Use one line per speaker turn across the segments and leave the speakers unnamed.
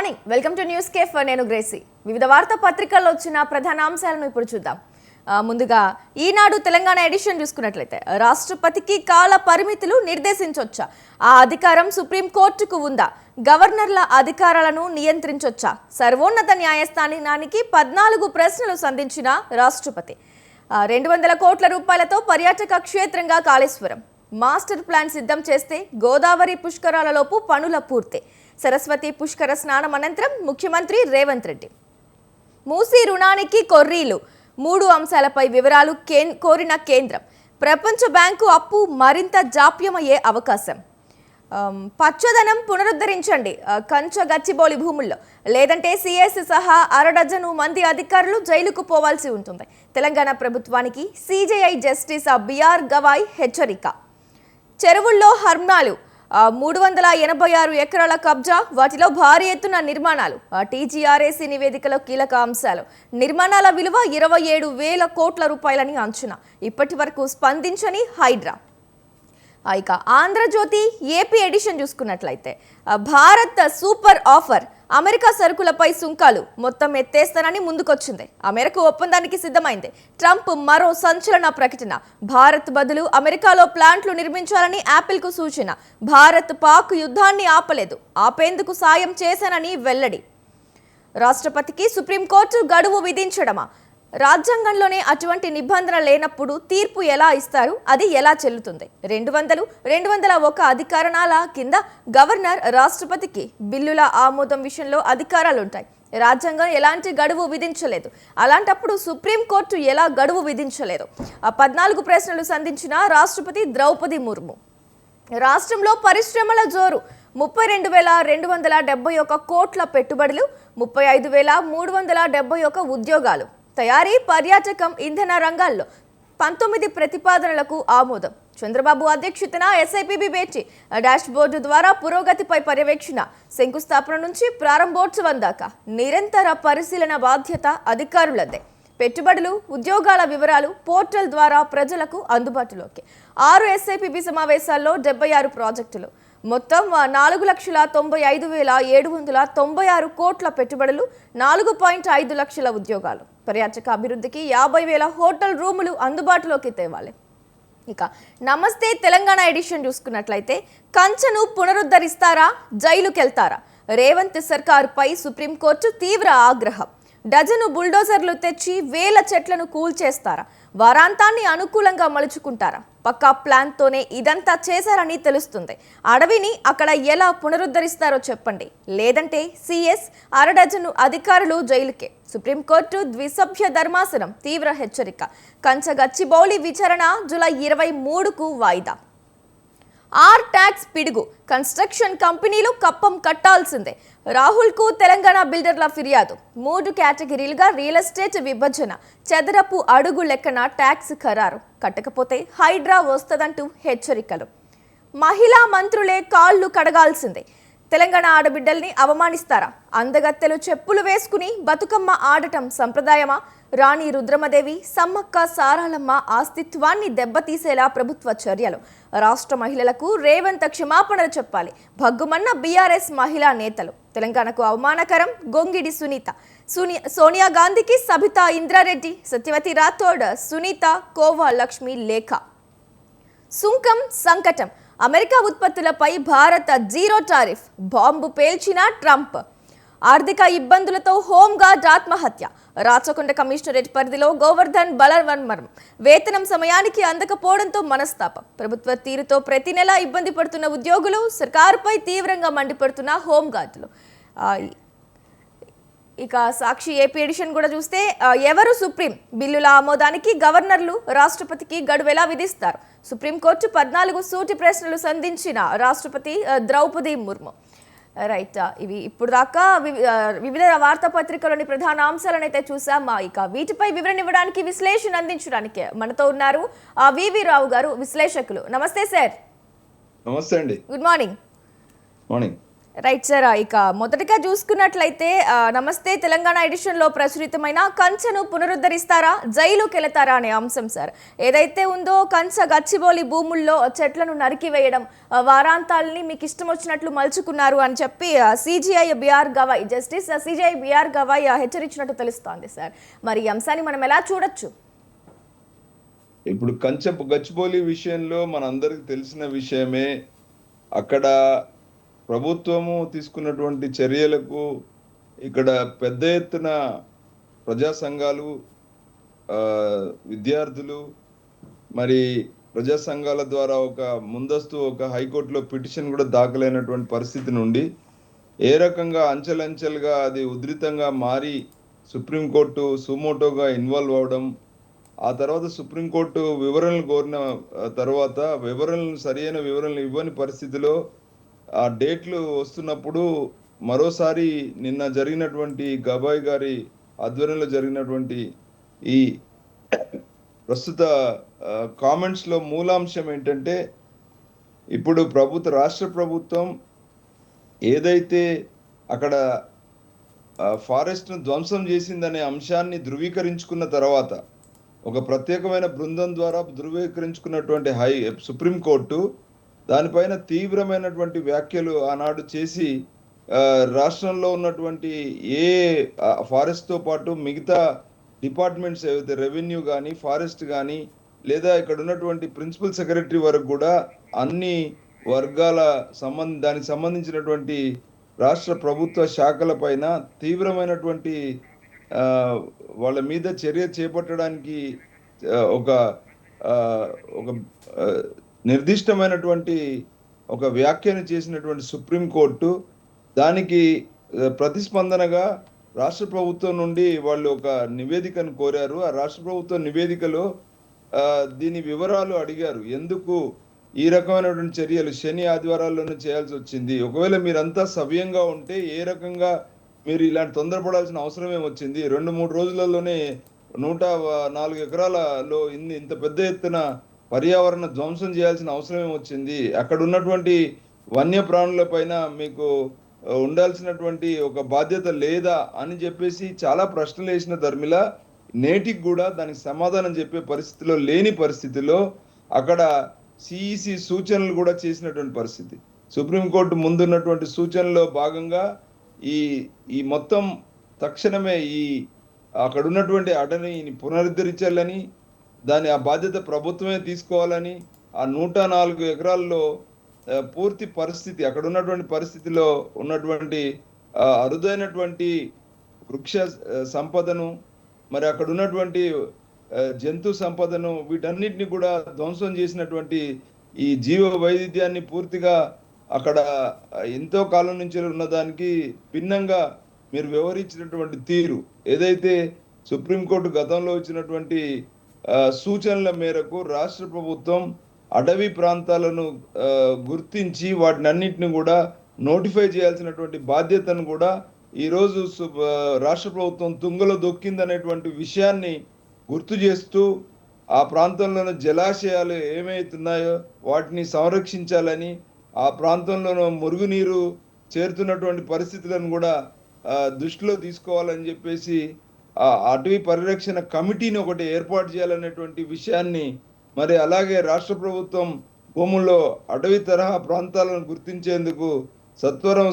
Morning welcome to news cafe నేను Gracie వివిధ వార్తా పత్రికల్లో వచ్చిన ప్రధాన అంశాలను ఇప్పుడు చూద్దాం ముందుగా ఈనాడు తెలంగాణ ఎడిషన్ చూసుకున్నట్లయితే రాష్ట్రపతికి కాల పరిమితులు నిర్దేశించొచ్చా ఆ అధికారం సుప్రీం కోర్టుకు ఉందా గవర్నర్ల అధికారాలను నియంత్రించొచ్చా సర్వోన్నత న్యాయస్థానానికి 14 ప్రశ్నలు సంధించిన రాష్ట్రపతి 200 కోట్ల రూపాయలతో పర్యాటక క్షేత్రంగా కాళేశ్వరం మాస్టర్ ప్లాన్ సిద్ధం చేస్తే గోదావరి పుష్కరాలలోపు పనుల పూర్తి సరస్వతి పుష్కర స్నానం అనంతరం ముఖ్యమంత్రి రేవంత్ రెడ్డి మూసీ రుణానికి కొర్రీలు 3 అంశాలపై వివరాలు కోరిన కేంద్రం ప్రపంచ బ్యాంకు అప్పు మరింత జాప్యమయ్యే అవకాశం పచ్చదనం పునరుద్ధరించండి కంచ గచ్చిబౌలి భూముల్లో లేదంటే సిఎస్ సహా 6 డజను మంది అధికారులు జైలుకు పోవాల్సి ఉంటుంది తెలంగాణ ప్రభుత్వానికి సిజేఐ జస్టిస్ బిఆర్ గవాయ్ హెచ్చరిక చెరువుల్లో హర్నాలు 386 ఎకరాల కబ్జా వాటిలో భారీ ఎత్తున నిర్మాణాలు టీజీఆర్ఏసీ నివేదికలో కీలక అంశాలు నిర్మాణాల విలువ 27,000 కోట్ల రూపాయలని అంచనా ఇప్పటి వరకు స్పందించని హైడ్రా ఇక ఆంధ్రజ్యోతి ఏపీ ఎడిషన్ చూసుకున్నట్లయితే భారత్ సూపర్ ఆఫర్ అమెరికా సరుకులపై సుంకాలు మొత్తం ఎత్తేస్తానని ముందుకొచ్చింది ఆ మేరకు ఒప్పందానికి సిద్ధమైంది ట్రంప్ మరో సంచలన ప్రకటన భారత్ బదులు అమెరికాలో ప్లాంట్లు నిర్మించాలని యాపిల్కు సూచన భారత్ పాక్ యుద్ధాన్ని ఆపలేదు ఆపేందుకు సాయం చేశానని వెల్లడి రాష్ట్రపతికి సుప్రీంకోర్టు గడువు విధించడమా రాజ్యాంగంలోనే అటువంటి నిబంధన లేనప్పుడు తీర్పు ఎలా ఇస్తారు అది ఎలా చెల్లుతుంది 201 అధికారాల కింద గవర్నర్ రాష్ట్రపతికి బిల్లుల ఆమోదం విషయంలో అధికారాలుంటాయి రాజ్యాంగం ఎలాంటి గడువు విధించలేదు అలాంటప్పుడు సుప్రీంకోర్టు ఎలా గడువు విధించలేదు 14 ప్రశ్నలు సంధించిన రాష్ట్రపతి ద్రౌపది ముర్ము రాష్ట్రంలో పరిశ్రమల జోరు 32,271 కోట్ల పెట్టుబడులు 35,371 ఉద్యోగాలు తయారీ పర్యాటకం ఇంధన రంగాల్లో 19 ప్రతిపాదనలకు ఆమోదం చంద్రబాబు అధ్యక్షతన ఎస్ఐపిబి భేటీ డాష్ బోర్డు ద్వారా పురోగతిపై పర్యవేక్షణ శంకుస్థాపన నుంచి ప్రారంభోత్సవం దాకా నిరంతర పరిశీలన బాధ్యత అధికారులదే పెట్టుబడులు ఉద్యోగాల వివరాలు పోర్టల్ ద్వారా ప్రజలకు అందుబాటులోకి 6 ఎస్ఐపిబి సమావేశాల్లో 76 ప్రాజెక్టులు మొత్తం 4,95,796 కోట్ల పెట్టుబడులు 4.5 లక్షల ఉద్యోగాలు పర్యాటక అభివృద్ధికి 50,000 హోటల్ రూములు అందుబాటులోకి తేవాలి ఇక నమస్తే తెలంగాణ ఎడిషన్ చూసుకున్నట్లయితే కంచెను పునరుద్ధరిస్తారా జైలుకెళ్తారా రేవంత్ సర్కారుపై సుప్రీంకోర్టు తీవ్ర ఆగ్రహం డజను బుల్డోజర్లు తెచ్చి వేల చెట్లను కూల్చేస్తారా వారాంతాన్ని అనుకూలంగా మలుచుకుంటారా పక్కా ప్లాన్తోనే ఇదంతా చేశారని తెలుస్తుంది అడవిని అక్కడ ఎలా పునరుద్ధరిస్తారో చెప్పండి లేదంటే సిఎస్ 6 డజను అధికారులు జైలుకే సుప్రీంకోర్టు ద్విసభ్య ధర్మాసనం తీవ్ర హెచ్చరిక కంచ గచ్చిబౌలి విచారణ జూలై 23కు వాయిదా ఆర్ ట్యాక్స్ పిడుగు కన్స్ట్రక్షన్ కంపెనీలు కప్పం కట్టాల్సిందే రాహుల్కు తెలంగాణ బిల్డర్ల ఫిర్యాదు 3 కేటగిరీలుగా రియల్ ఎస్టేట్ విభజన చదరపు అడుగు లెక్కన ట్యాక్స్ ఖరారు కట్టకపోతే హైడ్రా వస్తదంటూ హెచ్చరికలు మహిళా మంత్రులే కాళ్ళు కడగాల్సిందే తెలంగాణ ఆడబిడ్డల్ని అవమానిస్తారా అందగత్తెలు చెప్పులు వేసుకుని బతుకమ్మ ఆడటం సంప్రదాయమా రాణి రుద్రమదేవి సమ్మక్క సారాలమ్మ అస్తిత్వాన్ని దెబ్బతీసేలా ప్రభుత్వ చర్యలు రాష్ట్ర మహిళలకు రేవంత్ క్షమాపణలు చెప్పాలి భగ్గుమన్న బీఆర్ఎస్ మహిళా నేతలు తెలంగాణకు అవమానకరం గొంగిడి సోనియా గాంధీకి సబితా ఇంద్రారెడ్డి సత్యవతి రాథోడ్ సునీత కోవా లక్ష్మి లేఖ సుంకం సంకటం అమెరికా ఉత్పత్తులపై భారత జీరో టారిఫ్ బాంబు పేల్చిన ట్రంప్ ఆర్థిక ఇబ్బందులతో హోంగార్డ్ ఆత్మహత్య రాచకొండ కమిషనరేట్ పరిధిలో గోవర్ధన్ బలవర్మరం వేతనం సమయానికి అందకపోవడంతో మనస్తాపం ప్రభుత్వ తీరుతో ప్రతి నెల ఇబ్బంది పడుతున్న ఉద్యోగులు సర్కారుపై తీవ్రంగా మండిపడుతున్న హోంగార్డులు ఇక సాక్షి ఏపీ ఎడిషన్ కూడా చూస్తే ఎవరు సుప్రీం బిల్లుల ఆమోదానికి గవర్నర్లు రాష్ట్రపతికి గడువు ఎలా విధిస్తారు సుప్రీంకోర్టు 14 సూటి ప్రశ్నలు సంధించిన రాష్ట్రపతి ద్రౌపది ముర్ము రైట్ ఇవి ఇప్పుడు దాకా వివిధ వార్తాపత్రికలోని ప్రధాన అంశాలను అయితే చూసాం ఇక వీటిపై వివరణ ఇవ్వడానికి విశ్లేషణ అందించడానికి మనతో ఉన్నారు వివి రావు గారు విశ్లేషకులు నమస్తే సార్
నమస్తే అండి
good morning
morning
right sir. ఇక మొదటగా చూసుకున్నట్లయితే నమస్తే తెలంగాణ ఎడిషన్లో ప్రచురితమైన కంచెను పునరుద్ధరిస్తారా, జైలుకి వెళతారా అనే అంశం సార్. ఏదైతే ఉందో కంచ గచ్చిబౌలి భూముల్లో చెట్లను నరికివేయడం, వారాంతాలని మీకు ఇష్టం వచ్చినట్లు మలుచుకున్నారు అని చెప్పి CJI BR Gavai, justice CJI BR Gavai హెచ్చరించినట్టు తెలుస్తోంది సార్. మరి ఈ అంశాన్ని మనం ఎలా చూడొచ్చు?
ఇప్పుడు గచ్చిబౌలి విషయంలో మనందరికి తెలిసిన విషయమే. అక్కడ ప్రభుత్వము తీసుకున్నటువంటి చర్యలకు ఇక్కడ పెద్ద ఎత్తున ప్రజా సంఘాలు, విద్యార్థులు, మరి ప్రజా సంఘాల ద్వారా ఒక హైకోర్టులో పిటిషన్ కూడా దాఖలైనటువంటి పరిస్థితి నుండి ఏ రకంగా అంచెలంచెలుగా అది ఉధృతంగా మారి సుప్రీంకోర్టు సుమోటోగా ఇన్వాల్వ్ అవడం, ఆ తర్వాత సుప్రీంకోర్టు వివరణలు కోరిన తర్వాత సరైన వివరణలు ఇవ్వని పరిస్థితిలో ఆ డేట్లు వస్తున్నప్పుడు మరోసారి నిన్న జరిగినటువంటి గవాయ్ గారి ఆధ్వర్యంలో జరిగినటువంటి ఈ ప్రస్తుత కామెంట్స్ లో మూలాంశం ఏంటంటే, ఇప్పుడు రాష్ట్ర ప్రభుత్వం ఏదైతే అక్కడ ఫారెస్ట్ ను ధ్వంసం చేసిందనే అంశాన్ని ధృవీకరించుకున్న తర్వాత ఒక ప్రత్యేకమైన బృందం ద్వారా ధృవీకరించుకున్నటువంటి సుప్రీంకోర్టు దానిపైన తీవ్రమైనటువంటి వ్యాఖ్యలు ఆనాడు చేసి రాష్ట్రంలో ఉన్నటువంటి ఫారెస్ట్ తో పాటు మిగతా డిపార్ట్మెంట్స్ ఏవైతే రెవెన్యూ కానీ, ఫారెస్ట్ కానీ, లేదా ఇక్కడ ఉన్నటువంటి ప్రిన్సిపల్ సెక్రటరీ వరకు కూడా అన్ని వర్గాల దానికి సంబంధించినటువంటి రాష్ట్ర ప్రభుత్వ శాఖల పైన తీవ్రమైనటువంటి వాళ్ళ మీద చర్య చేపట్టడానికి ఒక నిర్దిష్టమైనటువంటి ఒక వ్యాఖ్యను చేసినటువంటి సుప్రీంకోర్టు దానికి ప్రతిస్పందనగా రాష్ట్ర ప్రభుత్వం నుండి వాళ్ళు ఒక నివేదికను కోరారు. ఆ రాష్ట్ర ప్రభుత్వ నివేదికలో దీని వివరాలు అడిగారు. ఎందుకు ఈ రకమైనటువంటి చర్యలు శని ఆదివారాల్లోనే చేయాల్సి వచ్చింది? ఒకవేళ మీరంతా సవ్యంగా ఉంటే ఏ రకంగా మీరు ఇలాంటి తొందరపడాల్సిన అవసరం ఏమొచ్చింది? 2-3 రోజులలోనే 104 ఎకరాలలో ఇంత పెద్ద ఎత్తున పర్యావరణ ధ్వంసం చేయాల్సిన అవసరం ఏమొచ్చింది? అక్కడ ఉన్నటువంటి వన్య ప్రాణుల పైన మీకు ఉండాల్సినటువంటి ఒక బాధ్యత లేదా అని చెప్పేసి చాలా ప్రశ్నలు వేసిన ధర్మిల నేటికి కూడా దానికి సమాధానం చెప్పే పరిస్థితిలో లేని పరిస్థితిలో అక్కడ సిఈసి సూచనలు కూడా చేసినటువంటి పరిస్థితి. సుప్రీంకోర్టు ముందున్నటువంటి సూచనలో భాగంగా ఈ మొత్తం తక్షణమే అక్కడ ఉన్నటువంటి అటవీని పునరుద్ధరించాలని, ఆ బాధ్యత ప్రభుత్వమే తీసుకోవాలని, ఆ 104 ఎకరాల్లో పూర్తి పరిస్థితి అక్కడ ఉన్నటువంటి పరిస్థితిలో ఉన్నటువంటి అరుదైనటువంటి వృక్ష సంపదను, మరి అక్కడ ఉన్నటువంటి జంతు సంపదను, వీటన్నిటిని కూడా ధ్వంసం చేసినటువంటి ఈ జీవ వైవిధ్యాన్ని పూర్తిగా అక్కడ ఎంతో కాలం నుంచి ఉన్నదానికి భిన్నంగా మీరు వ్యవహరించినటువంటి తీరు ఏదైతే సుప్రీంకోర్టు గతంలో ఇచ్చినటువంటి సూచనల మేరకు రాష్ట్ర ప్రభుత్వం అటవీ ప్రాంతాలను గుర్తించి వాటిని అన్నింటిని కూడా నోటిఫై చేయాల్సినటువంటి బాధ్యతను కూడా ఈరోజు రాష్ట్ర ప్రభుత్వం తుంగలో దొక్కిందనేటువంటి విషయాన్ని గుర్తు చేస్తూ ఆ ప్రాంతంలోని జలాశయాలు ఏమైతున్నాయో వాటిని సంరక్షించాలని, ఆ ప్రాంతంలో మురుగునీరు చేరుతున్నటువంటి పరిస్థితులను కూడా దృష్టిలో తీసుకోవాలని చెప్పేసి అటవీ పరిరక్షణ కమిటీని ఒకటి ఏర్పాటు చేయాలనేటువంటి విషయాన్ని, మరి అలాగే రాష్ట్ర ప్రభుత్వం భూముల్లో అటవీ తరహా ప్రాంతాలను గుర్తించేందుకు సత్వరం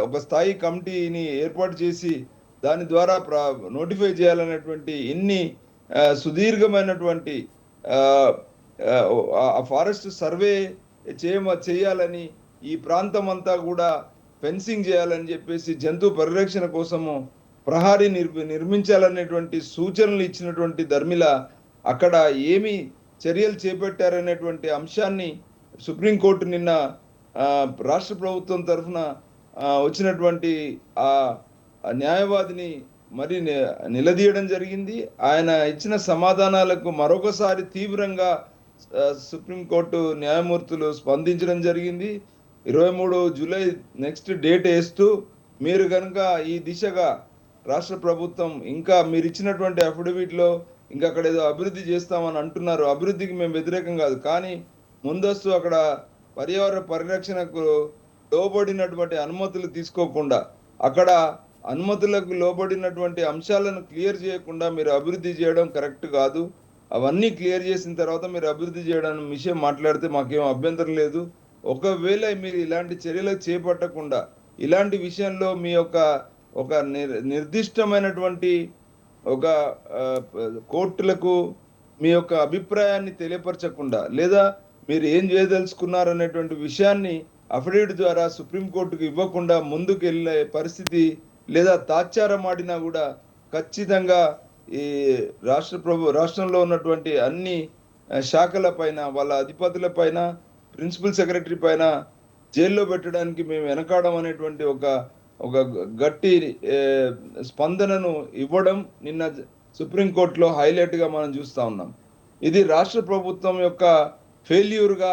ఒక స్థాయి కమిటీని ఏర్పాటు చేసి దాని ద్వారా నోటిఫై చేయాలనేటువంటి ఇన్ని సుదీర్ఘమైనటువంటి ఫారెస్ట్ సర్వే చేయాలని, ఈ ప్రాంతం అంతా కూడా ఫెన్సింగ్ చేయాలని చెప్పేసి జంతు పరిరక్షణ కోసము ప్రహారీ నిర్మించాలనేటువంటి సూచనలు ఇచ్చినటువంటి ధర్మిల అక్కడ ఏమి చర్యలు చేపట్టారనేటువంటి అంశాన్ని సుప్రీంకోర్టు నిన్న రాష్ట్ర ప్రభుత్వం తరఫున వచ్చినటువంటి ఆ న్యాయవాదిని మరి నిలదీయడం జరిగింది. ఆయన ఇచ్చిన సమాధానాలకు మరొకసారి తీవ్రంగా సుప్రీంకోర్టు న్యాయమూర్తులు స్పందించడం జరిగింది. 23 జూలై నెక్స్ట్ డేట్ వేస్తూ, మీరు కనుక ఈ దిశగా రాష్ట్ర ప్రభుత్వం ఇంకా మీరు ఇచ్చినటువంటి అఫిడవిట్లో ఇంకా అక్కడ ఏదో అభివృద్ధి చేస్తామని అంటున్నారు. అభివృద్ధికి మేము వ్యతిరేకం కాదు, కానీ ముందస్తు అక్కడ పర్యావరణ పరిరక్షణకు లోబడినటువంటి అనుమతులు తీసుకోకుండా, అక్కడ అనుమతులకు లోబడినటువంటి అంశాలను క్లియర్ చేయకుండా మీరు అభివృద్ధి చేయడం కరెక్ట్ కాదు. అవన్నీ క్లియర్ చేసిన తర్వాత మీరు అభివృద్ధి చేయడం విషయం మాట్లాడితే మాకేం అభ్యంతరం లేదు. ఒకవేళ మీరు ఇలాంటి చర్యలు చేపట్టకుండా, ఇలాంటి విషయంలో మీ యొక్క ఒక నిర్దిష్టమైనటువంటి ఒక కోర్టులకు మీ యొక్క అభిప్రాయాన్ని తెలియపరచకుండా, లేదా మీరు ఏం చేయదలుచుకున్నారనేటువంటి విషయాన్ని అఫిడవిట్ ద్వారా సుప్రీంకోర్టుకు ఇవ్వకుండా ముందుకు వెళ్ళే పరిస్థితి, లేదా తాత్సారం ఆడినా కూడా ఖచ్చితంగా ఈ రాష్ట్రంలో ఉన్నటువంటి అన్ని శాఖల పైన, వాళ్ళ అధిపతుల పైన, ప్రిన్సిపల్ సెక్రటరీ పైన జైల్లో పెట్టడానికి మేము వెనకాడం అనేటువంటి ఒక ఒక గట్టి స్పందనను ఇవ్వడం నిన్న సుప్రీంకోర్టులో హైలైట్ గా మనం చూస్తా ఉన్నాం. ఇది రాష్ట్ర ప్రభుత్వం యొక్క ఫెయిల్యూర్గా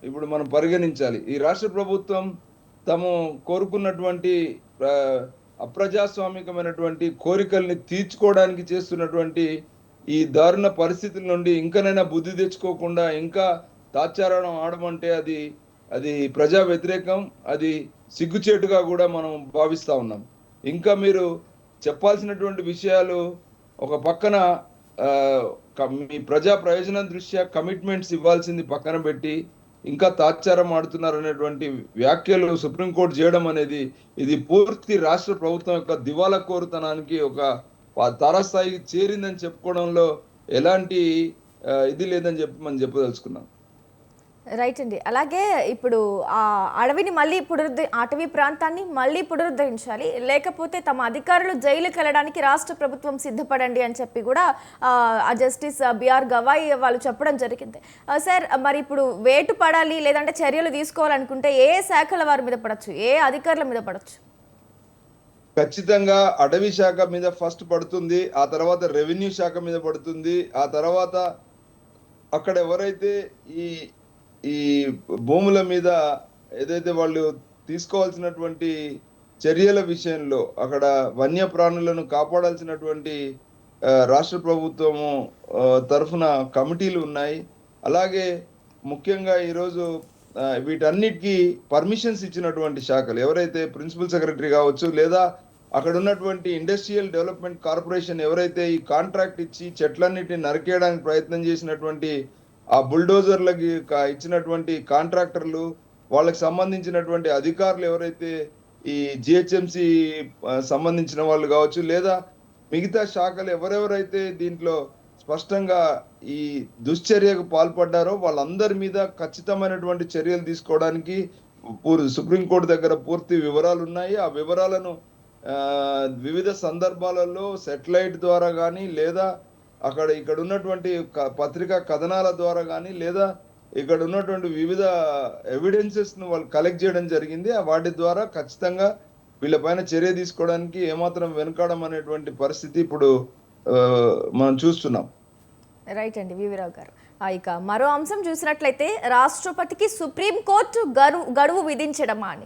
ఇప్పుడు మనం పరిగణించాలి. ఈ రాష్ట్ర ప్రభుత్వం తాము కోరుకున్నటువంటి అప్రజాస్వామికమైనటువంటి కోరికల్ని తీర్చుకోవడానికి చేస్తున్నటువంటి ఈ దారుణ పరిస్థితుల నుండి ఇంకనైనా బుద్ధి తెచ్చుకోకుండా ఇంకా తాత్సారం ఆడమంటే అది ప్రజా వ్యతిరేకం, అది సిగ్గుచేటుగా కూడా మనం భావిస్తా ఉన్నాం. ఇంకా మీరు చెప్పాల్సినటువంటి విషయాలు ఒక పక్కన మీ ప్రజా ప్రయోజనం దృష్ట్యా కమిట్మెంట్స్ ఇవ్వాల్సింది పక్కన పెట్టి ఇంకా తాత్సారం ఆడుతున్నారు అనేటువంటి వ్యాఖ్యలు సుప్రీంకోర్టు చేయడం అనేది ఇది పూర్తి రాష్ట్ర ప్రభుత్వం యొక్క దివాలా కోరుతనానికి ఒక తారాస్థాయికి చేరిందని చెప్పుకోవడంలో ఎలాంటి ఇది లేదని చెప్పి మనం చెప్పదలుచుకున్నాం.
రైట్ అండి. అలాగే ఇప్పుడు ఆ అడవిని మళ్ళీ అటవీ ప్రాంతాన్ని మళ్ళీ పునరుద్ధరించాలి, లేకపోతే తమ అధికారులు జైలుకి వెళ్ళడానికి రాష్ట్ర ప్రభుత్వం సిద్ధపడండి అని చెప్పి కూడా ఆ జస్టిస్ బిఆర్ గవాయ్ వాళ్ళు చెప్పడం జరిగింది. సార్, మరి ఇప్పుడు వేటు పడాలి లేదంటే చర్యలు తీసుకోవాలనుకుంటే ఏ శాఖల వారి మీద పడవచ్చు, ఏ అధికారుల మీద పడవచ్చు?
ఖచ్చితంగా అటవీ శాఖ మీద ఫస్ట్ పడుతుంది, ఆ తర్వాత రెవెన్యూ శాఖ మీద పడుతుంది, ఆ తర్వాత అక్కడ ఎవరైతే ఈ భూముల మీద ఏదైతే వాళ్ళు తీసుకోవాల్సినటువంటి చర్యల విషయంలో అక్కడ వన్యప్రాణులను కాపాడాల్సినటువంటి రాష్ట్ర ప్రభుత్వము తరఫున కమిటీలు ఉన్నాయి. అలాగే ముఖ్యంగా ఈరోజు వీటన్నిటికీ పర్మిషన్స్ ఇచ్చినటువంటి శాఖలు ఎవరైతే ప్రిన్సిపల్ సెక్రటరీ కావచ్చు, లేదా అక్కడ ఉన్నటువంటి ఇండస్ట్రియల్ డెవలప్మెంట్ కార్పొరేషన్ ఎవరైతే ఈ కాంట్రాక్ట్ ఇచ్చి చెట్లన్నిటిని నరికేయడానికి ప్రయత్నం చేసినటువంటి ఆ బుల్డోజర్లకి ఇచ్చినటువంటి కాంట్రాక్టర్లు, వాళ్ళకి సంబంధించినటువంటి అధికారులు ఎవరైతే ఈ జిహెచ్ఎంసి సంబంధించిన వాళ్ళు కావచ్చు, లేదా మిగతా శాఖలు ఎవరెవరైతే దీంట్లో స్పష్టంగా ఈ దుశ్చర్యకు పాల్పడ్డారో వాళ్ళందరి మీద ఖచ్చితమైనటువంటి చర్యలు తీసుకోవడానికి సుప్రీంకోర్టు దగ్గర పూర్తి వివరాలు ఉన్నాయి. ఆ వివరాలను వివిధ సందర్భాలలో సెటిలైట్ ద్వారా కానీ, లేదా ఇక్కడ ఉన్నటువంటి పత్రికా కథనాల ద్వారా కానీ, లేదా ఇక్కడ ఉన్నటువంటి వివిధ ఎవిడెన్సెస్ ను వాళ్ళు కలెక్ట్ చేయడం జరిగింది. వాటి ద్వారా ఖచ్చితంగా వీళ్ళపైన చర్య తీసుకోవడానికి ఏమాత్రం వెనకాడం అనేటువంటి పరిస్థితి ఇప్పుడు మనం చూస్తున్నాం.
రైట్ అండి వివిరావు గారు. ఇక మరో అంశం చూసినట్లయితే రాష్ట్రపతికి సుప్రీంకోర్టు గడువు విధించడమా అని,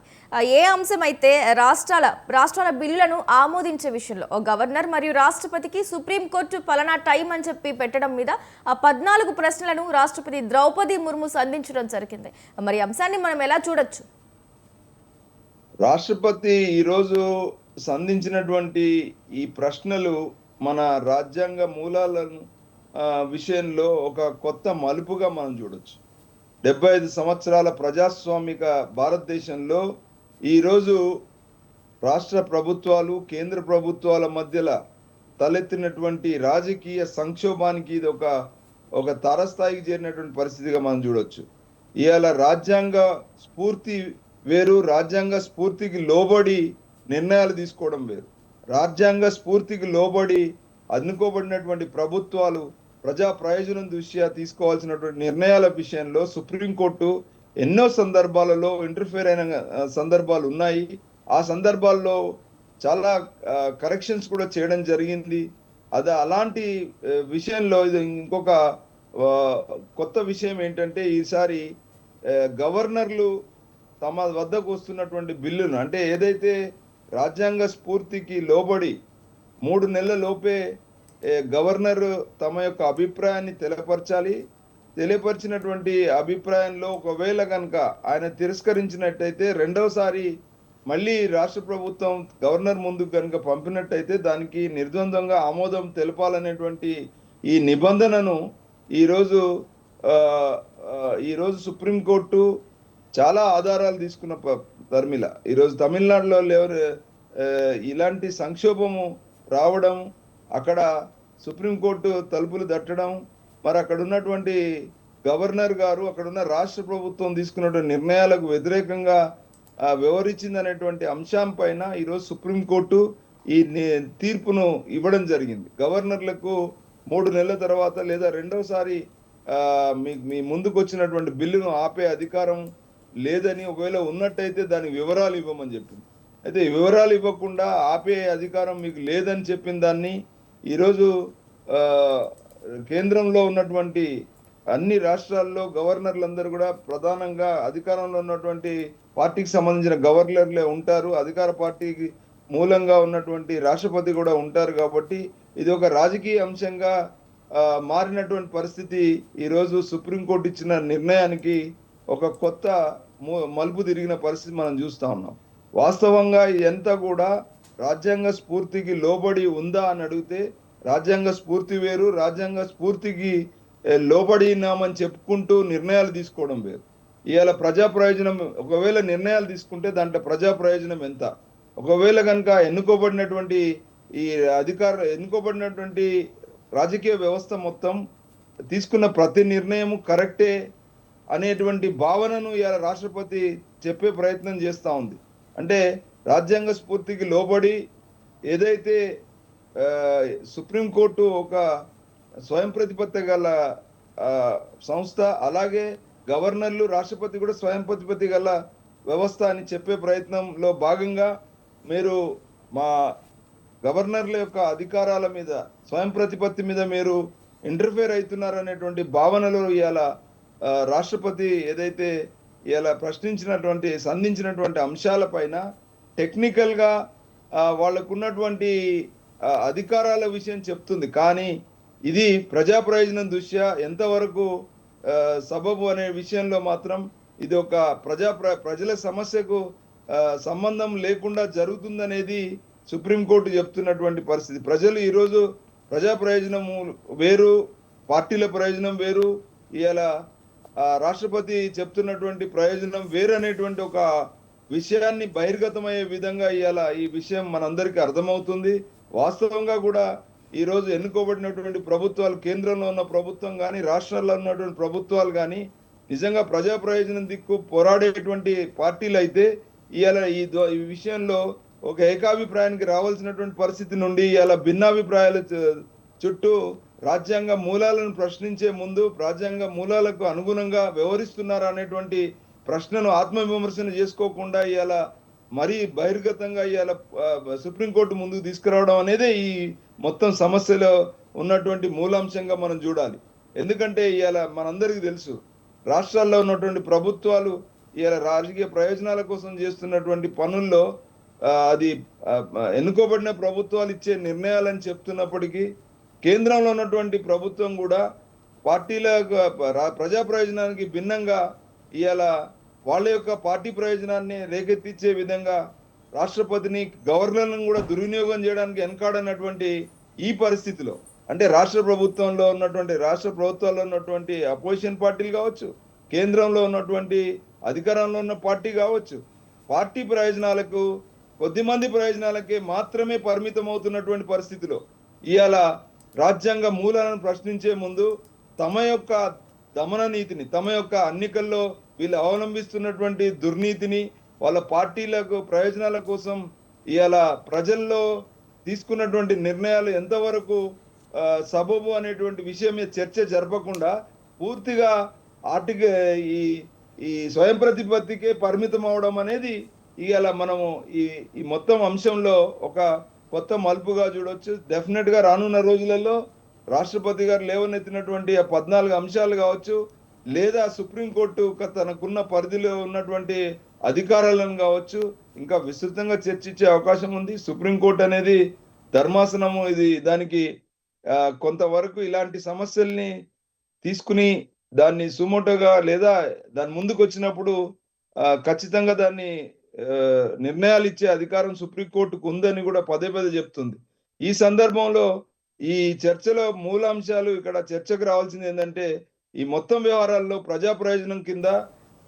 ఏ అంశం అయితే రాష్ట్రాల బిల్లులను ఆమోదించే విషయంలో గవర్నర్ మరియు రాష్ట్రపతికి సుప్రీంకోర్టు పలానా టైం అని చెప్పి పెట్టడం మీద 14 ప్రశ్నలను రాష్ట్రపతి ద్రౌపది ముర్ము సంధించడం జరిగింది. మరి అంశాన్ని మనం ఎలా చూడొచ్చు?
రాష్ట్రపతి ఈరోజు సంధించినటువంటి ఈ ప్రశ్నలు మన రాజ్యాంగ మూలాలను విషయంలో ఒక కొత్త మలుపుగా మనం చూడొచ్చు. 75 సంవత్సరాల ప్రజాస్వామిక భారతదేశంలో ఈరోజు రాష్ట్ర ప్రభుత్వాలు, కేంద్ర ప్రభుత్వాల మధ్యలో తలెత్తినటువంటి రాజకీయ సంక్షోభానికి ఇది ఒక తారస్థాయికి చేరినటువంటి పరిస్థితిగా మనం చూడొచ్చు. ఇవాళ రాజ్యాంగ స్ఫూర్తి వేరు, రాజ్యాంగ స్ఫూర్తికి లోబడి నిర్ణయాలు తీసుకోవడం వేరు. రాజ్యాంగ స్ఫూర్తికి లోబడి అనుకోబడినటువంటి ప్రభుత్వాలు ప్రజా ప్రయోజనం దృష్ట్యా తీసుకోవాల్సినటువంటి నిర్ణయాల విషయంలో సుప్రీంకోర్టు ఎన్నో సందర్భాలలో ఇంటర్ఫేర్ అయిన సందర్భాలు ఉన్నాయి. ఆ సందర్భాల్లో చాలా కరెక్షన్స్ కూడా చేయడం జరిగింది. అలాంటి విషయంలో ఇది ఇంకొక కొత్త విషయం ఏంటంటే, ఈసారి గవర్నర్లు తమ వద్దకు వస్తున్నటువంటి బిల్లును, అంటే ఏదైతే రాజ్యాంగ స్ఫూర్తికి లోబడి 3 నెలల లోపే గవర్నర్ తమ యొక్క అభిప్రాయాన్ని తెలియపరిచినటువంటి అభిప్రాయంలో ఒకవేళ కనుక ఆయన తిరస్కరించినట్టయితే రెండవసారి మళ్ళీ రాష్ట్ర ప్రభుత్వం గవర్నర్ ముందుకు కనుక పంపినట్టయితే దానికి నిర్ద్వంద్వంగా ఆమోదం తెలపాలనేటువంటి ఈ నిబంధనను ఈరోజు ఆ, ఈరోజు సుప్రీంకోర్టు చాలా ఆధారాలు తీసుకున్న ధర్మిల ఈరోజు తమిళనాడులో ఆ, ఇలాంటి సంక్షోభము రావడం, అక్కడ సుప్రీంకోర్టు తలుపులు తట్టడం, మరి అక్కడ ఉన్నటువంటి గవర్నర్ గారు అక్కడ ఉన్న రాష్ట్ర ప్రభుత్వం తీసుకున్నటువంటి నిర్ణయాలకు వ్యతిరేకంగా వ్యవహరించింది అనేటువంటి అంశం పైన ఈరోజు సుప్రీంకోర్టు తీర్పును ఇవ్వడం జరిగింది. గవర్నర్లకు 3 నెలల తర్వాత లేదా రెండవసారి మీ ముందుకు వచ్చినటువంటి బిల్లును ఆపే అధికారం లేదని, ఒకవేళ ఉన్నట్టయితే దాని వివరాలు ఇవ్వమని చెప్పింది. అయితే వివరాలు ఇవ్వకుండా ఆపే అధికారం మీకు లేదని చెప్పిన దాన్ని ఈరోజు కేంద్రంలో ఉన్నటువంటి అన్ని రాష్ట్రాల్లో గవర్నర్లందరూ కూడా ప్రధానంగా అధికారంలో ఉన్నటువంటి పార్టీకి సంబంధించిన గవర్నర్లే ఉంటారు. అధికార పార్టీకి మూలంగా ఉన్నటువంటి రాష్ట్రపతి కూడా ఉంటారు. కాబట్టి ఇది ఒక రాజకీయ అంశంగా మారినటువంటి పరిస్థితి ఈరోజు సుప్రీంకోర్టు ఇచ్చిన నిర్ణయానికి ఒక కొత్త మలుపు తిరిగిన పరిస్థితి మనం చూస్తా ఉన్నాం. వాస్తవంగా ఇదంతా కూడా రాజ్యాంగ స్ఫూర్తికి లోబడి ఉందా అని అడిగితే రాజ్యాంగ స్ఫూర్తి వేరు, రాజ్యాంగ స్ఫూర్తికి లోబడినామని చెప్పుకుంటూ నిర్ణయాలు తీసుకోవడం వేరు. ఇవాళ ప్రజా ప్రయోజనం, ఒకవేళ నిర్ణయాలు తీసుకుంటే దాంట్లో ప్రజా ప్రయోజనం ఎంత, ఒకవేళ కనుక ఎన్నుకోబడినటువంటి రాజకీయ వ్యవస్థ మొత్తం తీసుకున్న ప్రతి నిర్ణయం కరెక్టే అనేటువంటి భావనను ఇవాళ రాష్ట్రపతి చెప్పే ప్రయత్నం చేస్తూ ఉంది. అంటే రాజ్యాంగ స్ఫూర్తికి లోబడి ఏదైతే సుప్రీంకోర్టు ఒక స్వయం ప్రతిపత్తి గల సంస్థ, అలాగే గవర్నర్లు రాష్ట్రపతి కూడా స్వయం ప్రతిపత్తి గల వ్యవస్థ అని చెప్పే ప్రయత్నంలో భాగంగా మీరు మా గవర్నర్ల యొక్క అధికారాల మీద, స్వయం ప్రతిపత్తి మీద మీరు ఇంటర్ఫేర్ అవుతున్నారనేటువంటి భావనలో ఇవాళ రాష్ట్రపతి ఏదైతే ఇలా సంధించినటువంటి అంశాలపైన టెక్నికల్గా వాళ్ళకున్నటువంటి అధికారాల విషయం చెప్తుంది. కానీ ఇది ప్రజా ప్రయోజనం దృష్ట్యా ఎంతవరకు సబబు అనే విషయంలో మాత్రం ఇది ఒక ప్రజల సమస్యకు సంబంధం లేకుండా జరుగుతుందనేది సుప్రీంకోర్టు చెప్తున్నటువంటి పరిస్థితి. ప్రజలు ఈరోజు ప్రజా ప్రయోజనము వేరు, పార్టీల ప్రయోజనం వేరు, ఇవాళ రాష్ట్రపతి చెప్తున్నటువంటి ప్రయోజనం వేరు అనేటువంటి ఒక విషయాన్ని బహిర్గతమయ్యే విధంగా ఇవాళ ఈ విషయం మనందరికీ అర్థమవుతుంది. వాస్తవంగా కూడా ఈరోజు ఎన్నుకోబడినటువంటి ప్రభుత్వాలు, కేంద్రంలో ఉన్న ప్రభుత్వం కానీ రాష్ట్రాల్లో ఉన్నటువంటి ప్రభుత్వాలు కానీ నిజంగా ప్రజా ప్రయోజనం దిక్కు పోరాడేటువంటి పార్టీలు అయితే ఇవాళ ఈ విషయంలో ఒక ఏకాభిప్రాయానికి రావాల్సినటువంటి పరిస్థితి నుండి ఇవాళ భిన్నాభిప్రాయాల చుట్టూ రాజ్యాంగ మూలాలను ప్రశ్నించే ముందు రాజ్యాంగ మూలాలకు అనుగుణంగా వ్యవహరిస్తున్నారా అనేటువంటి ప్రశ్నను ఆత్మవిమర్శన చేసుకోకుండా ఇవాళ మరీ బహిర్గతంగా ఇవాళ సుప్రీంకోర్టు ముందుకు తీసుకురావడం అనేది ఈ మొత్తం సమస్యలో ఉన్నటువంటి మూలాంశంగా మనం చూడాలి. ఎందుకంటే ఇవాళ మనందరికీ తెలుసు, రాష్ట్రాల్లో ఉన్నటువంటి ప్రభుత్వాలు ఇవాళ రాజకీయ ప్రయోజనాల కోసం చేస్తున్నటువంటి పనుల్లో అది ఎన్నుకోబడిన ప్రభుత్వాలు ఇచ్చే నిర్ణయాలని చెప్తున్నప్పటికీ కేంద్రంలో ఉన్నటువంటి ప్రభుత్వం కూడా పార్టీల ప్రజా ప్రయోజనానికి భిన్నంగా ఇవాళ వాళ్ళ యొక్క పార్టీ ప్రయోజనాన్ని రేకెత్తించే విధంగా రాష్ట్రపతిని, గవర్నర్లను కూడా దుర్వినియోగం చేయడానికి వెనకాడనటువంటి ఈ పరిస్థితిలో, అంటే రాష్ట్ర ప్రభుత్వాల్లో ఉన్నటువంటి అపోజిషన్ పార్టీలు కావచ్చు, కేంద్రంలో ఉన్నటువంటి అధికారంలో ఉన్న పార్టీ కావచ్చు, పార్టీ ప్రయోజనాలకు, కొద్దిమంది ప్రయోజనాలకే మాత్రమే పరిమితం అవుతున్నటువంటి పరిస్థితిలో ఇవాళ రాజ్యాంగ మూలాలను ప్రశ్నించే ముందు తమ యొక్క దమన నీతిని, తమ యొక్క ఎన్నికల్లో వీళ్ళు అవలంబిస్తున్నటువంటి దుర్నీతిని, వాళ్ళ పార్టీలకు ప్రయోజనాల కోసం ఇవాళ ప్రజల్లో తీసుకున్నటువంటి నిర్ణయాలు ఎంతవరకు సబబు అనేటువంటి విషయం మీద చర్చ జరపకుండా పూర్తిగా ఈ స్వయం ప్రతిపత్తికే పరిమితం అవడం అనేది ఇవాళ మనము ఈ మొత్తం అంశంలో ఒక కొత్త మలుపుగా చూడొచ్చు. డెఫినెట్ గా రానున్న రోజులలో రాష్ట్రపతి గారు లేవనెత్తినటువంటి 14 అంశాలు కావచ్చు, లేదా సుప్రీంకోర్టు తనకున్న పరిధిలో ఉన్నటువంటి అధికారాలను కావచ్చు, ఇంకా విస్తృతంగా చర్చించే అవకాశం ఉంది. సుప్రీంకోర్టు అనేది ధర్మాసనము, ఇది దానికి కొంతవరకు ఇలాంటి సమస్యల్ని తీసుకుని దాన్ని సుమోటోగా లేదా దాని ముందుకు వచ్చినప్పుడు ఖచ్చితంగా దాన్ని నిర్ణయాలు ఇచ్చే అధికారం సుప్రీంకోర్టుకు ఉందని కూడా పదే పదే చెప్తుంది. ఈ సందర్భంలో ఈ చర్చలో మూలాంశాలు ఇక్కడ చర్చకు రావాల్సింది ఏంటంటే, ఈ మొత్తం వ్యవహారాల్లో ప్రజా ప్రయోజనం కింద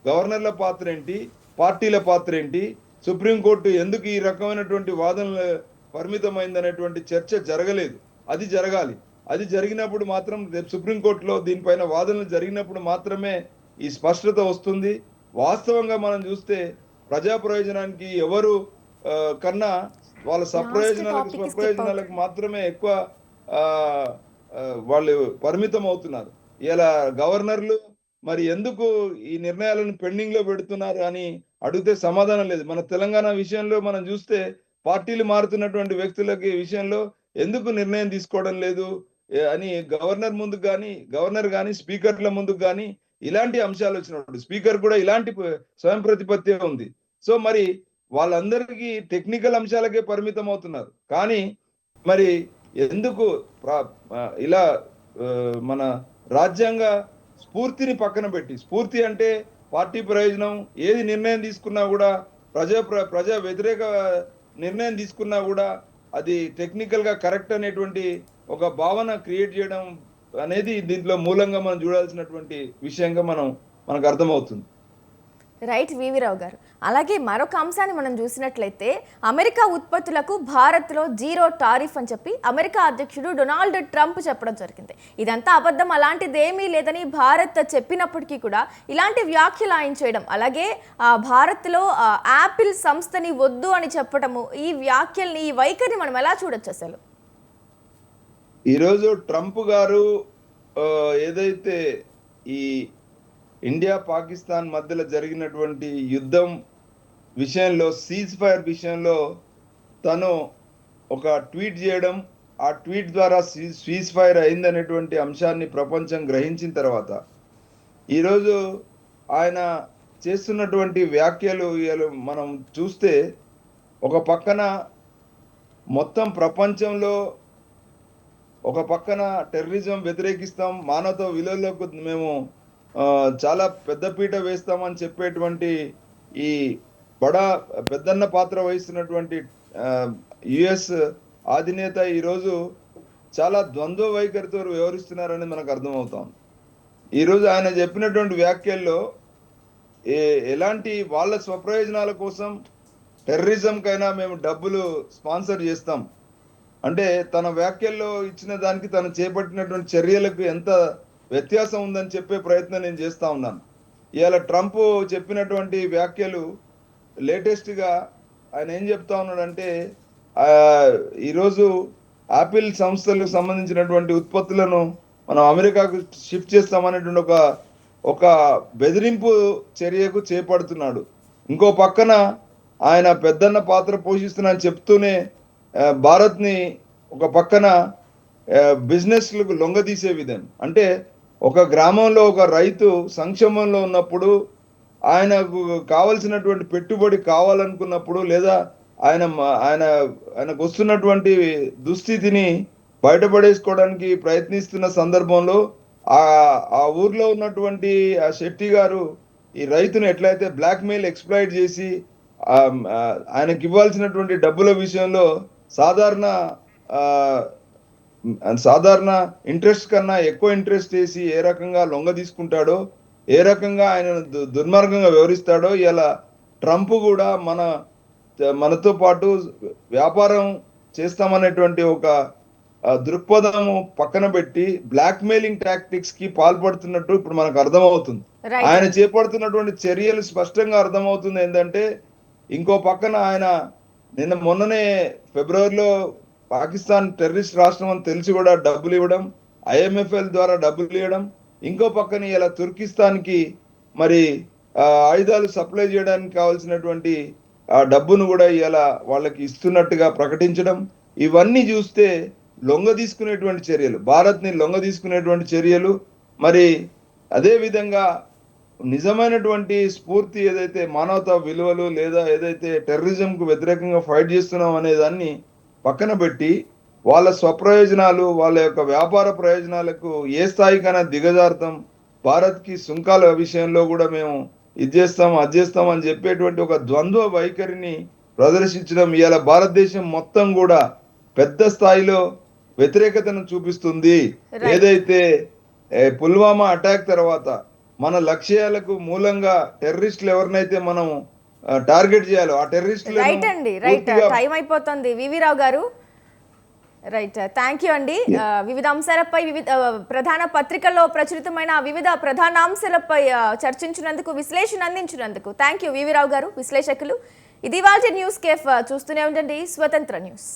గవర్నర్ల పాత్ర ఏంటి? పార్టీల పాత్ర ఏంటి? సుప్రీంకోర్టు ఎందుకు ఈ రకమైనటువంటి వాదనలు పరిమితమైందనేటువంటి చర్చ జరగలేదు. అది జరగాలి. అది జరిగినప్పుడు మాత్రం రేపు సుప్రీంకోర్టులో దీనిపైన వాదనలు జరిగినప్పుడు మాత్రమే ఈ స్పష్టత వస్తుంది. వాస్తవంగా మనం చూస్తే ప్రజా ప్రయోజనానికి ఎవరు కన్నా వాళ్ళ
టాపిక్ స్కిప్
స్వప్రయోజనాలకు మాత్రమే ఎక్కువ ఆ, వాళ్ళు పరిమితం అవుతున్నారు. ఇలా గవర్నర్లు మరి ఎందుకు ఈ నిర్ణయాలను పెండింగ్ లో పెడుతున్నారు అని అడిగితే సమాధానం లేదు. మన తెలంగాణ విషయంలో మనం చూస్తే పార్టీలు మారుతున్నటువంటి వ్యక్తులకి విషయంలో ఎందుకు నిర్ణయం తీసుకోవడం లేదు అని గవర్నర్ గాని స్పీకర్ల ముందుకు గాని ఇలాంటి అంశాలు వచ్చినప్పుడు స్పీకర్ కూడా ఇలాంటి స్వయం ప్రతిపత్తి ఉంది. సో మరి వాళ్ళందరికీ టెక్నికల్ అంశాలకే పరిమితం అవుతున్నారు. కానీ మరి ఎందుకు ఇలా మన రాజ్యాంగ స్ఫూర్తిని పక్కన పెట్టి, స్ఫూర్తి అంటే పార్టీ ప్రయోజనం, ఏది నిర్ణయం తీసుకున్నా కూడా ప్రజా వ్యతిరేక నిర్ణయం తీసుకున్నా కూడా అది టెక్నికల్ గా కరెక్ట్ అనేటువంటి ఒక భావన క్రియేట్ చేయడం అనేది దీంట్లో మూలంగా మనం చూడాల్సినటువంటి విషయంగా మనకు అర్థమవుతుంది.
రైట్ వివిరావు గారు. అలాగే మరొక అంశాన్ని మనం చూసినట్లయితే అమెరికా ఉత్పత్తులకు భారత్లో జీరో టారిఫ్ అని చెప్పి అమెరికా అధ్యక్షుడు డొనాల్డ్ ట్రంప్ చెప్పడం జరిగింది. ఇదంతా అబద్ధం, అలాంటిది ఏమీ లేదని భారత్ చెప్పినప్పటికీ కూడా ఇలాంటి వ్యాఖ్యలు ఆయన చేయడం, అలాగే భారత్లో యాపిల్ సంస్థని వద్దు అని చెప్పడము, ఈ వ్యాఖ్యల్ని ఈ వైఖరిని మనం ఎలా చూడొచ్చు అసలు?
ఈరోజు ట్రంప్ గారు ఏదైతే ఈ ఇండియా పాకిస్తాన్ మధ్యలో జరిగినటువంటి యుద్ధం విషయంలో, సీజ్ ఫైర్ విషయంలో తను ఒక ట్వీట్ చేయడం, ఆ ట్వీట్ ద్వారా సీజ్ ఫైర్ అయిందనేటువంటి అంశాన్ని ప్రపంచం గ్రహించిన తర్వాత ఈరోజు ఆయన చేస్తున్నటువంటి వ్యాఖ్యలు మనం చూస్తే ఒక పక్కన మొత్తం ప్రపంచంలో ఒక పక్కన టెర్రరిజం వ్యతిరేకిస్తాం, మానవతా విలువలకు మేము చాలా పెద్దపీట వేస్తామని చెప్పేటువంటి ఈ పెద్దన్న పాత్ర వహిస్తున్నటువంటి యుఎస్ అధినేత ఈరోజు చాలా ద్వంద్వ వైఖరితో వ్యవహరిస్తున్నారని మనకు అర్థమవుతాం. ఈరోజు ఆయన చెప్పినటువంటి వ్యాఖ్యల్లో ఎలాంటి వాళ్ళ స్వప్రయోజనాల కోసం టెర్రరిజం కైనా మేము డబ్బులు స్పాన్సర్ చేస్తాం అంటే, తన వ్యాఖ్యల్లో ఇచ్చిన దానికి తను చేపట్టినటువంటి చర్యలకు ఎంత వ్యత్యాసం ఉందని చెప్పే ప్రయత్నం నేను చేస్తా ఉన్నాను. ఇవాళ ట్రంప్ చెప్పినటువంటి వ్యాఖ్యలు లేటెస్ట్ గా ఆయన ఏం చెప్తా ఉన్నాడంటే, ఈరోజు ఆపిల్ సంస్థలకు సంబంధించినటువంటి ఉత్పత్తులను మనం అమెరికాకు షిఫ్ట్ చేస్తామనేటువంటి ఒక బెదిరింపు చర్యకు చేపడుతున్నాడు. ఇంకో పక్కన ఆయన పెద్దన్న పాత్ర పోషిస్తున్నా చెప్తూనే భారత్ని ఒక పక్కన బిజినెస్లకు లొంగదీసే విధం అంటే, ఒక గ్రామంలో ఒక రైతు సంక్షేమంలో ఉన్నప్పుడు ఆయనకు కావలసినటువంటి పెట్టుబడి కావాలనుకున్నప్పుడు లేదా ఆయనకు వస్తున్నటువంటి దుస్థితిని బయటపడేసుకోవడానికి ప్రయత్నిస్తున్న సందర్భంలో ఆ ఊర్లో ఉన్నటువంటి ఆ శెట్టి గారు ఈ రైతును ఎట్లయితే బ్లాక్ మెయిల్ ఎక్స్ప్లాయిట్ చేసి ఆయనకి ఇవ్వాల్సినటువంటి డబ్బుల విషయంలో సాధారణ ఇంట్రెస్ట్ కన్నా ఎక్కువ ఇంట్రెస్ట్ వేసి ఏ రకంగా లొంగ తీసుకుంటాడో, ఏ రకంగా ఆయన దుర్మార్గంగా వ్యవహరిస్తాడో, ఇలా ట్రంప్ కూడా మనతో పాటు వ్యాపారం చేస్తామనేటువంటి ఒక దృక్పథము పక్కన పెట్టి బ్లాక్ మెయిలింగ్ టాక్టిక్స్ కి పాల్పడుతున్నట్టు ఇప్పుడు మనకు అర్థమవుతుంది. ఆయన చేపడుతున్నటువంటి చర్యలు స్పష్టంగా అర్థమవుతుంది. ఏంటంటే, ఇంకో పక్కన ఆయన మొన్ననే ఫిబ్రవరిలో పాకిస్తాన్ టెర్రరిస్ట్ రాష్ట్రం అని తెలిసి కూడా డబ్బులు ఇవ్వడం, IMFL ద్వారా డబ్బులు ఇవ్వడం, ఇంకో పక్కన ఇలా తుర్కిస్తాన్కి మరి ఆయుధాలు సప్లై చేయడానికి కావాల్సినటువంటి ఆ డబ్బును కూడా ఇలా వాళ్ళకి ఇస్తున్నట్టుగా ప్రకటించడం, ఇవన్నీ చూస్తే లొంగ తీసుకునేటువంటి చర్యలు, భారత్ని లొంగ తీసుకునేటువంటి చర్యలు. మరి అదే విధంగా నిజమైనటువంటి స్ఫూర్తి ఏదైతే మానవతా విలువలు లేదా ఏదైతే టెర్రరిజంకు వ్యతిరేకంగా ఫైట్ చేస్తున్నాం అనే దాన్ని పక్కన పెట్టి వాళ్ళ స్వప్రయోజనాలు, వాళ్ళ యొక్క వ్యాపార ప్రయోజనాలకు ఏ స్థాయికైనా దిగజారుతాం భారత్కి సుంకాల విషయంలో కూడా మేము ఇది చేస్తాం అది చేస్తాం అని చెప్పేటువంటి ఒక ద్వంద్వ వైఖరిని ప్రదర్శించడం ఇవాళ భారతదేశం మొత్తం కూడా పెద్ద స్థాయిలో వ్యతిరేకతను చూపిస్తుంది.
Right.
ఏదైతే పుల్వామా అటాక్ తర్వాత మన లక్ష్యాలకు మూలంగా టెర్రరిస్టులు ఎవరినైతే మనం టార్గెట్ చేయాలో ఆ
రైట్ అండి, రైట్.
టెర్రరిస్టులు
టైం అయిపోతుంది వివి రావు గారు. రైట్, థ్యాంక్ యూ అండి. వివిధ అంశాలపై ప్రధాన పత్రికల్లో ప్రచురితమైన వివిధ ప్రధాన అంశాలపై చర్చించినందుకు, విశ్లేషణ అందించినందుకు థ్యాంక్ యూ వివి రావు గారు, విశ్లేషకులు. ఇది వాళ్ళ న్యూస్ కేఫ్. చూస్తూనే ఉండండి స్వతంత్ర న్యూస్.